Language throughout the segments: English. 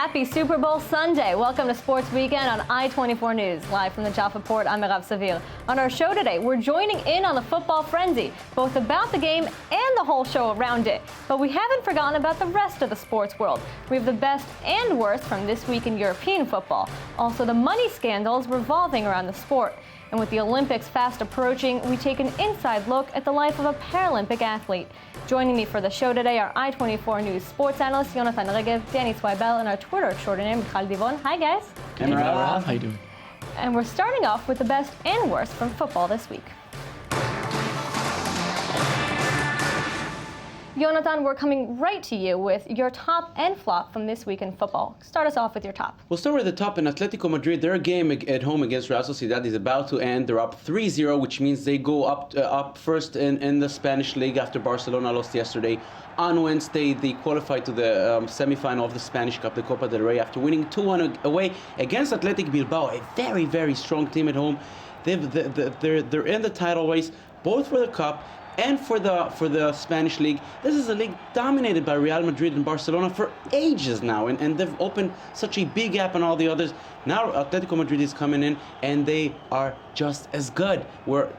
Happy Super Bowl Sunday. Welcome to Sports Weekend on I-24 News. Live from the Jaffa Port, I'm Merav Savir. On our show today, we're joining in on the football frenzy, both about the game and the whole show around it. But we haven't forgotten about the rest of the sports world. We have the best and worst from this week in European football. Also, the money scandals revolving around the sport. And with the Olympics fast approaching, we take an inside look at the life of a Paralympic athlete. Joining me for the show today are I-24 News sports analyst Jonathan Regev, Danny Zweibel, and our Twitter extraordinaire Michal Divon. Hi, guys. Hey, Merav. How you doing? And we're starting off with the best and worst from football this week. Jonathan, we're coming right to you with your top and flop from this week in football. Start us off with your top. We'll start with the top in Atletico Madrid. Their game at home against Real Sociedad is about to end. They're up 3-0, which means they go up first in the Spanish league after Barcelona lost yesterday. On Wednesday, they qualified to the semi-final of the Spanish Cup, the Copa del Rey, after winning 2-1 away against Athletic Bilbao, a very, very strong team at home. They're in the title race, both for the Cup and for the Spanish league. This is a league dominated by Real Madrid and Barcelona for ages now, and they've opened such a big gap on all the others. Now Atletico Madrid is coming in, and they are just as good. We're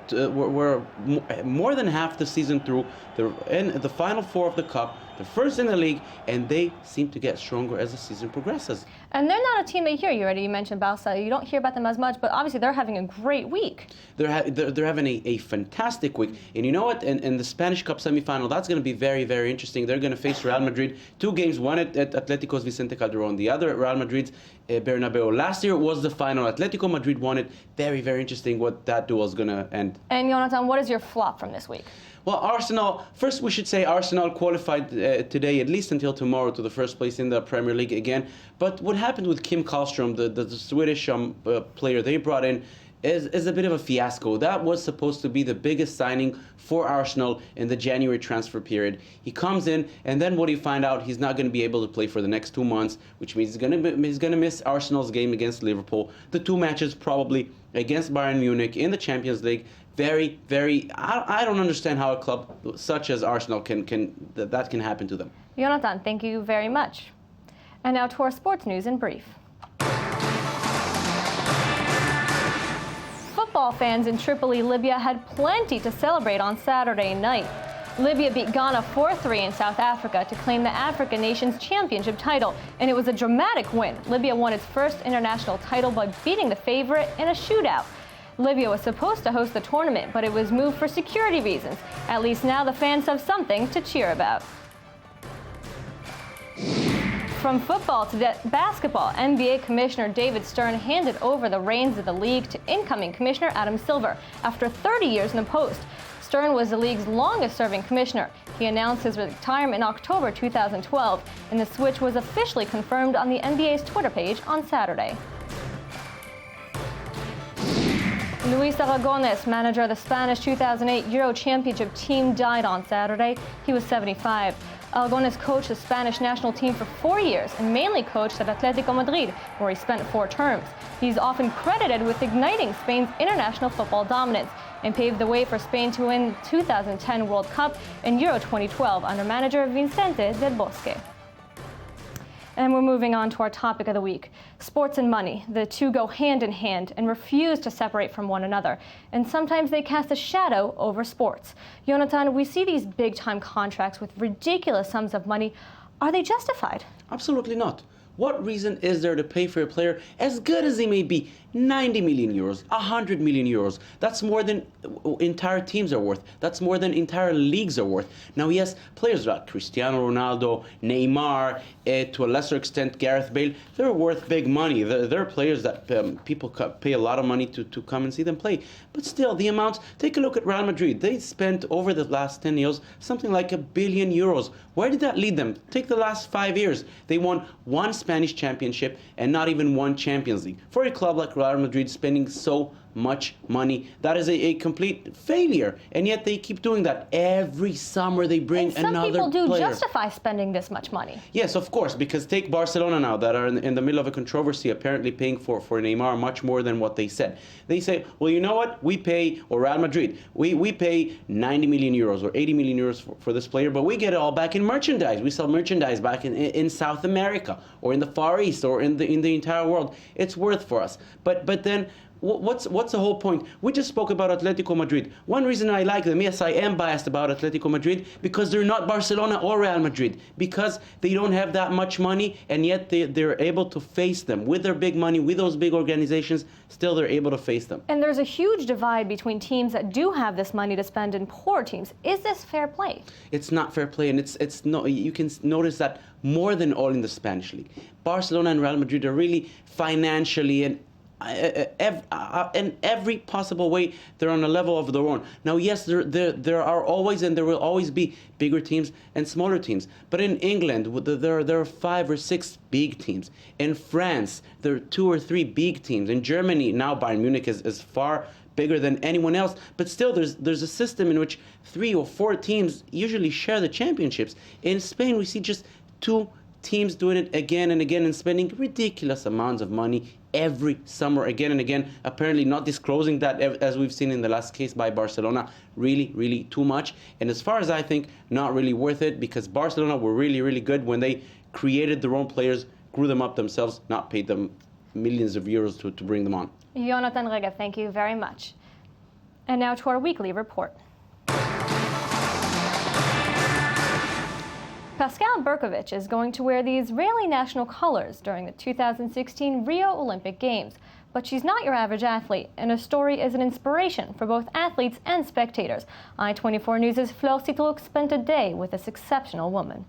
more than half the season through. They're in the final four of the Cup. They're first in the league, and they seem to get stronger as the season progresses. And they're not a team that you already mentioned Barca. You don't hear about them as much, but obviously they're having a great week. They're having a fantastic week. And you know what? In the Spanish Cup semifinal, that's going to be very, very interesting. They're going to face Real Madrid. Two games, one at Atletico's Vicente Calderón, the other at Real Madrid's Bernabeu. Last year was the final. Atletico Madrid won it. Very, very interesting what that duel is going to end. And Jonathan, what is your flop from this week? Well, Arsenal, first we should say Arsenal qualified today, at least until tomorrow, to the first place in the Premier League again. But what happened with Kim Karlström, the Swedish player they brought in, is a bit of a fiasco. That was supposed to be the biggest signing for Arsenal in the January transfer period. He comes in, and then what do you find out? He's not going to be able to play for the next 2 months, which means he's going to miss Arsenal's game against Liverpool. The two matches probably against Bayern Munich in the Champions League. Very, very. I don't understand how a club such as Arsenal that can happen to them. Jonathan, thank you very much. And now to our sports news in brief. Football fans in Tripoli, Libya had plenty to celebrate on Saturday night. Libya beat Ghana 4-3 in South Africa to claim the African nation's championship title, and it was a dramatic win. Libya won its first international title by beating the favorite in a shootout. Libya was supposed to host the tournament, but it was moved for security reasons. At least now the fans have something to cheer about. From football to basketball, NBA Commissioner David Stern handed over the reins of the league to incoming Commissioner Adam Silver after 30 years in the post. Stern was the league's longest-serving commissioner. He announced his retirement in October 2012, and the switch was officially confirmed on the NBA's Twitter page on Saturday. Luis Aragonés, manager of the Spanish 2008 Euro Championship team, died on Saturday. He was 75. Aragonés coached the Spanish national team for 4 years and mainly coached at Atletico Madrid, where he spent 4 terms. He's often credited with igniting Spain's international football dominance and paved the way for Spain to win the 2010 World Cup and Euro 2012 under manager Vicente del Bosque. And we're moving on to our topic of the week. Sports and money. The two go hand in hand and refuse to separate from one another. And sometimes they cast a shadow over sports. Jonathan, we see these big-time contracts with ridiculous sums of money. Are they justified? Absolutely not. What reason is there to pay for a player, as good as he may be, 90 million euros, 100 million euros? That's more than entire teams are worth. That's more than entire leagues are worth. Now, yes, players like Cristiano Ronaldo, Neymar, to a lesser extent Gareth Bale, they're worth big money. They're players that people pay a lot of money to come and see them play. But still, the amounts, take a look at Real Madrid. They spent over the last 10 years something like €1 billion. Where did that lead them? Take the last 5 years. They won 1 Spanish championship and not even 1 Champions League. For a club like Real Madrid spending so much money. That is a complete failure, and yet they keep doing that. Every summer they bring and another player. Some people do justify spending this much money. Yes, of course, because take Barcelona now, that are in the middle of a controversy, apparently paying for Neymar much more than what they said. They say, well, you know what, we pay, or Real Madrid, we pay 90 million euros or 80 million euros for this player, but we get it all back in merchandise. We sell merchandise back in South America, or in the Far East, or in the entire world. It's worth for us. But then, what's the whole point? We just spoke about Atletico Madrid. One reason I like them, yes, I am biased about Atletico Madrid, because they're not Barcelona or Real Madrid, because they don't have that much money, and yet they're able to face them. With their big money, with those big organizations, still they're able to face them. And there's a huge divide between teams that do have this money to spend and poor teams. Is this fair play? It's not fair play, and it's no. You can notice that more than all in the Spanish league. Barcelona and Real Madrid are really financially and in every possible way, they're on a level of their own. Now, yes, there are always and there will always be bigger teams and smaller teams. But in England, there are 5 or 6 big teams. In France, there are 2 or 3 big teams. In Germany, now Bayern Munich is far bigger than anyone else. But still, there's a system in which 3 or 4 teams usually share the championships. In Spain, we see just 2 teams doing it again and again and spending ridiculous amounts of money every summer again and again, apparently not disclosing that, as we've seen in the last case by Barcelona, really too much. And as far as I think, not really worth it, because Barcelona were really good when they created their own players, grew them up themselves, not paid them millions of euros to bring them on. Jonathan Regev, thank you very much. And now to our weekly report. Pascal Berkovich is going to wear the Israeli national colors during the 2016 Rio Olympic Games. But she's not your average athlete, and her story is an inspiration for both athletes and spectators. I-24 News' Fleur Citroux spent a day with this exceptional woman.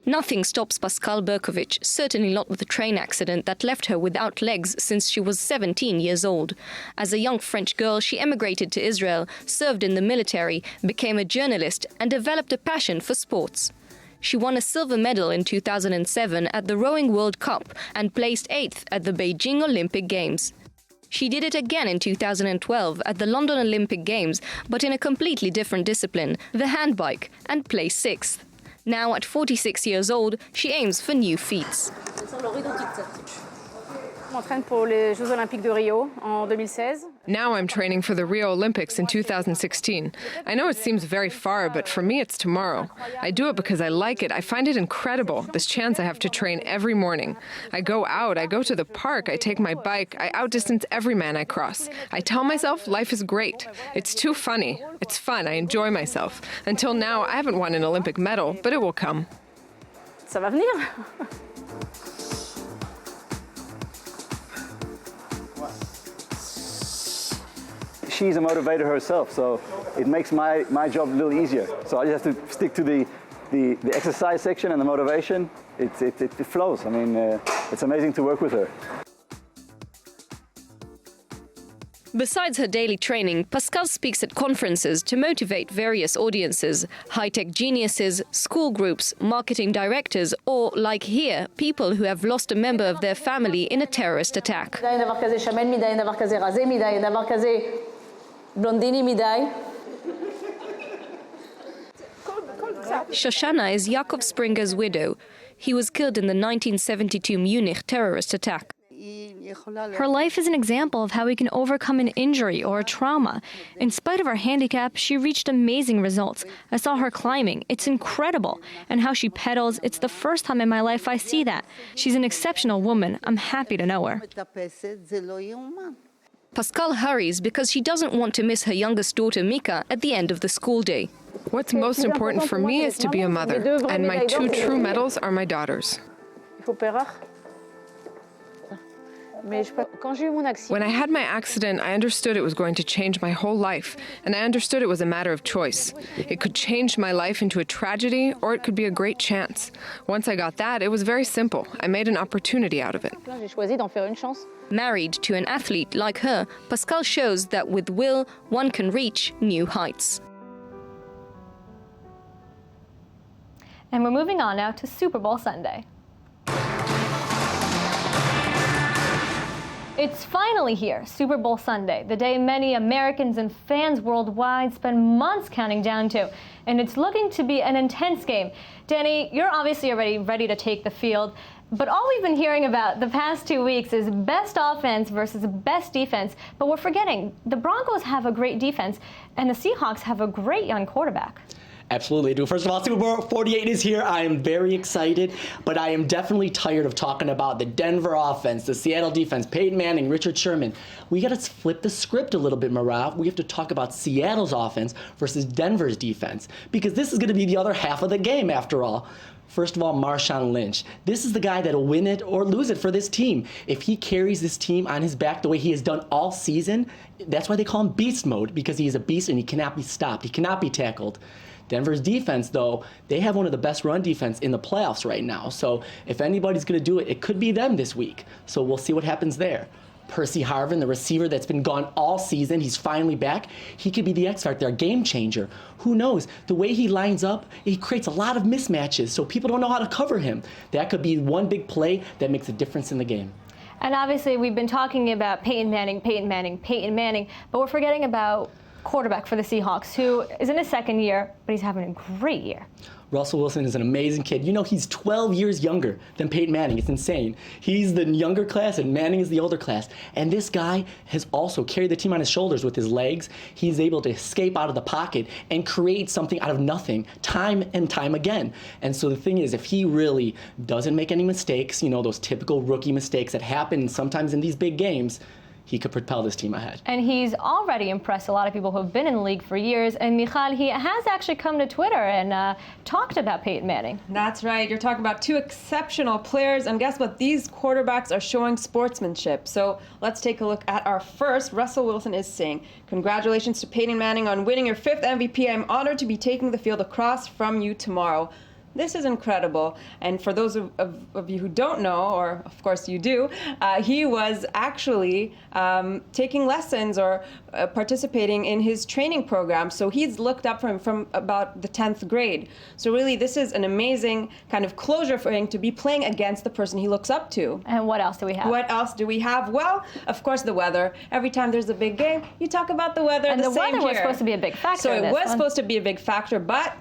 Nothing stops Pascal Berkovich, certainly not with a train accident that left her without legs since she was 17 years old. As a young French girl, she emigrated to Israel, served in the military, became a journalist, and developed a passion for sports. She won a silver medal in 2007 at the Rowing World Cup and placed 8th at the Beijing Olympic Games. She did it again in 2012 at the London Olympic Games, but in a completely different discipline, the handbike, and placed 6th. Now, at 46 years old, she aims for new feats. Now I'm training for the Rio Olympics in 2016. I know it seems very far, but for me it's tomorrow. I do it because I like it. I find it incredible, this chance I have to train every morning. I go out, I go to the park, I take my bike, I outdistance every man I cross. I tell myself life is great. It's too funny. It's fun, I enjoy myself. Until now, I haven't won an Olympic medal, but it will come. Ça va venir. She's a motivator herself, so it makes my job a little easier. So I just have to stick to the exercise section and the motivation. It flows. I mean, it's amazing to work with her. Besides her daily training, Pascal speaks at conferences to motivate various audiences, high-tech geniuses, school groups, marketing directors, or, like here, people who have lost a member of their family in a terrorist attack. Shoshana is Yakov Springer's widow. He was killed in the 1972 Munich terrorist attack. Her life is an example of how we can overcome an injury or a trauma. In spite of her handicap, she reached amazing results. I saw her climbing. It's incredible. And how she pedals, it's the first time in my life I see that. She's an exceptional woman. I'm happy to know her. Pascal hurries because she doesn't want to miss her youngest daughter Mika at the end of the school day. What's most important for me is to be a mother, and my 2 true medals are my daughters. When I had my accident, I understood it was going to change my whole life, and I understood it was a matter of choice. It could change my life into a tragedy, or it could be a great chance. Once I got that, it was very simple. I made an opportunity out of it. Married to an athlete like her, Pascal shows that with will, one can reach new heights. And we're moving on now to Super Bowl Sunday. It's finally here, Super Bowl Sunday, the day many Americans and fans worldwide spend months counting down to. And it's looking to be an intense game. Danny, you're obviously already ready to take the field. But all we've been hearing about the past 2 weeks is best offense versus best defense. But we're forgetting the Broncos have a great defense, and the Seahawks have a great young quarterback. Absolutely do. First of all, Super Bowl 48 is here. I am very excited, but I am definitely tired of talking about the Denver offense, the Seattle defense, Peyton Manning, Richard Sherman. We got to flip the script a little bit, Marav. We have to talk about Seattle's offense versus Denver's defense, because this is going to be the other half of the game after all. First of all, Marshawn Lynch. This is the guy that'll win it or lose it for this team. If he carries this team on his back the way he has done all season, that's why they call him beast mode, because he is a beast and he cannot be stopped. He cannot be tackled. Denver's defense, though, they have one of the best run defense in the playoffs right now. So if anybody's going to do it, it could be them this week. So we'll see what happens there. Percy Harvin, the receiver that's been gone all season, he's finally back. He could be the X factor, a game changer. Who knows? The way he lines up, he creates a lot of mismatches, so people don't know how to cover him. That could be one big play that makes a difference in the game. And obviously, we've been talking about Peyton Manning, but we're forgetting about quarterback for the Seahawks, who is in his second year, but he's having a great year. Russell Wilson is an amazing kid. You know, he's 12 years younger than Peyton Manning. It's insane. He's the younger class, and Manning is the older class. And this guy has also carried the team on his shoulders with his legs. He's able to escape out of the pocket and create something out of nothing time and time again. And so the thing is, if he really doesn't make any mistakes, you know, those typical rookie mistakes that happen sometimes in these big games, he could propel this team ahead. And he's already impressed a lot of people who have been in the league for years. And Michal, he has actually come to Twitter and talked about Peyton Manning. That's right. You're talking about two exceptional players. And guess what? These quarterbacks are showing sportsmanship. So let's take a look at our first. Russell Wilson is saying, "Congratulations to Peyton Manning on winning your 5th MVP. I'm honored to be taking the field across from you tomorrow." This is incredible. And for those of you who don't know, or of course you do, he was actually taking lessons or participating in his training program. So he's looked up from about the 10th grade. So really, this is an amazing kind of closure for him to be playing against the person he looks up to. And what else do we have? What else do we have? Well, of course, the weather. Every time there's a big game, you talk about the weather. And the weather was here. supposed to be a big factor. So in it this was one. supposed to be a big factor, but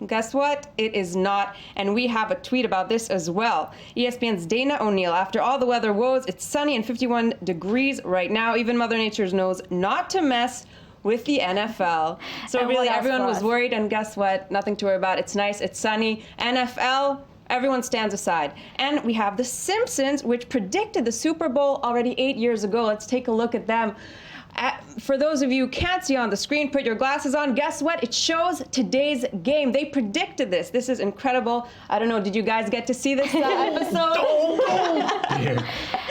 guess what? It is not. And we have a tweet about this as well. ESPN's Dana O'Neill. After all the weather woes, it's sunny and 51 degrees right now. Even Mother Nature knows not to mess with the NFL. So And really, what else everyone for was us? worried, and guess what? Nothing to worry about. It's nice. It's sunny. NFL. Everyone stands aside. And we have The Simpsons, which predicted the Super Bowl already 8 years ago. Let's take a look at them. For those of you who can't see on the screen, put your glasses on. Guess what? It shows today's game. They predicted this. This is incredible. I don't know, did you guys get to see this episode?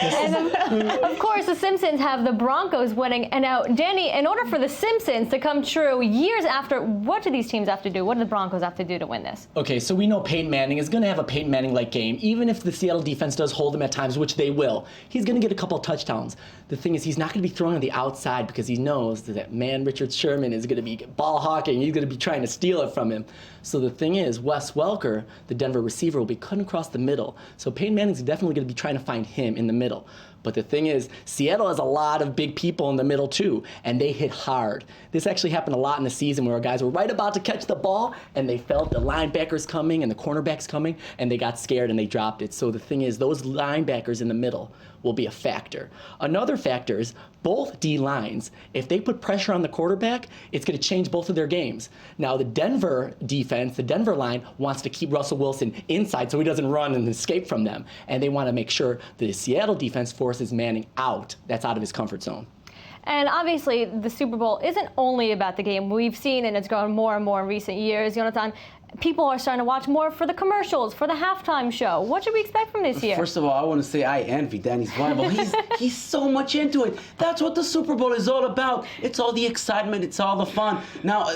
And of course, the Simpsons have the Broncos winning. And now, Danny, in order for the Simpsons to come true years after, what do these teams have to do? What do the Broncos have to do to win this? Okay, so we know Peyton Manning is going to have a Peyton Manning-like game, even if the Seattle defense does hold him at times, which they will. He's going to get a couple of touchdowns. The thing is, he's not going to be throwing on the outside because he knows that man Richard Sherman is going to be ball hawking. He's going to be trying to steal it from him. So the thing is, Wes Welker, the Denver receiver, will be cutting across the middle. So Peyton Manning's definitely going to be trying to find him in the middle. But the thing is, Seattle has a lot of big people in the middle too, and they hit hard. This actually happened a lot in the season where guys were right about to catch the ball, and they felt the linebackers coming and the cornerbacks coming, and they got scared and they dropped it. So the thing is, those linebackers in the middle will be a factor. Another factor is both D lines. If they put pressure on the quarterback, it's going to change both of their games. Now, the Denver defense, the Denver line, wants to keep Russell Wilson inside so he doesn't run and escape from them. And they want to make sure the Seattle defense forces Manning out. That's out of his comfort zone. And obviously, the Super Bowl isn't only about the game. We've seen, and it's grown more and more in recent years, Jonathan, people are starting to watch more for the commercials, for the halftime show. What should we expect from this year? First of all, I want to say I envy Danny's rival. He's so much into it. That's what the Super Bowl is all about. It's all the excitement. It's all the fun. Now,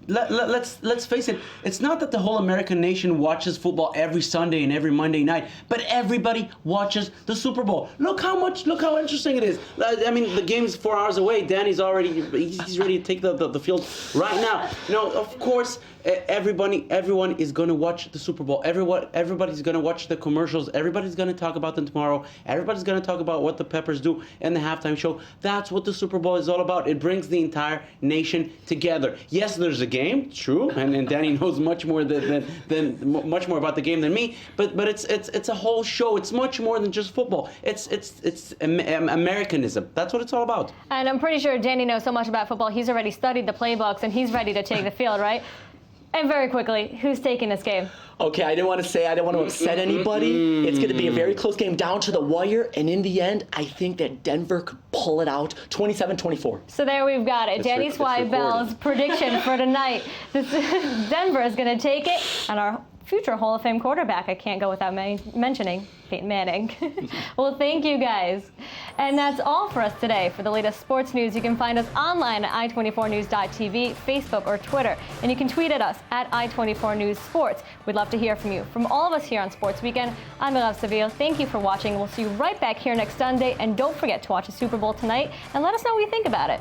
let's face it. It's not that the whole American nation watches football every Sunday and every Monday night, but everybody watches the Super Bowl. Look how interesting it is. I mean, the game's 4 hours away. Danny's already he's ready to take the field right now. You know, of course, everybody everyone is going to watch the Super Bowl. Everybody's going to watch the commercials. Everybody's going to talk about them tomorrow. Everybody's going to talk about what the Peppers do in the halftime show. That's what the Super Bowl is all about. It brings the entire nation together. Yes, there's a game, true, and Danny knows much more much more about the game than me. But it's a whole show. It's much more than just football. It's Americanism. That's what it's all about. And I'm pretty sure Danny knows so much about football. He's already studied the playbooks and he's ready to take the field, right? And very quickly, who's taking this game? Okay, I didn't want to upset anybody. It's going to be a very close game down to the wire, and in the end, I think that Denver could pull it out 27-24. So there we've got it. Danny Swibell's prediction for tonight. Denver is going to take it, and our future Hall of Fame quarterback, I can't go without mentioning, Peyton Manning. Well, thank you guys. And that's all for us today. For the latest sports news, you can find us online at i24news.tv, Facebook, or Twitter. And you can tweet at us at i24newssports. We'd love to hear from you. From all of us here on Sports Weekend, I'm Mirav Seville. Thank you for watching. We'll see you right back here next Sunday. And don't forget to watch the Super Bowl tonight and let us know what you think about it.